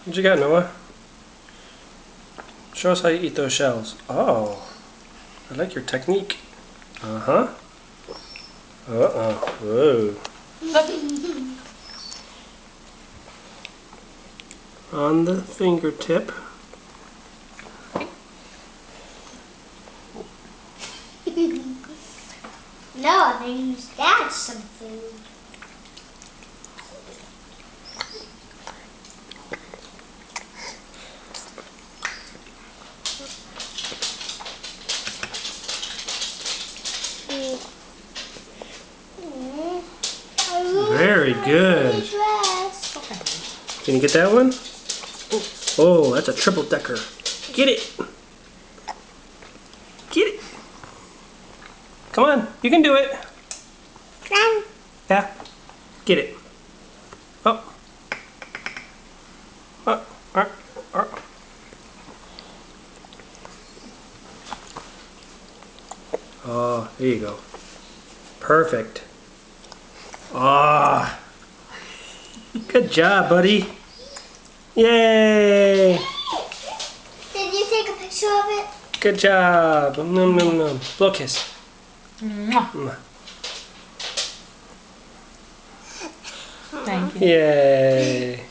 What you got, Noah? Show us how you eat those shells. Oh, I like your technique. Uh-huh. Uh-oh. Whoa. On the fingertip. No, I'm going to use that as some food. Very good. Can you get that one? Oh, that's a triple decker. Get it. Get it. Come on, you can do it. Yeah. Get it. Oh. Oh. Oh, there you go. Perfect. Ah. Good job, buddy. Yay. Did you take a picture of it? Good job. Nom nom nom. Blow kiss. Mwah. Thank you. Yay.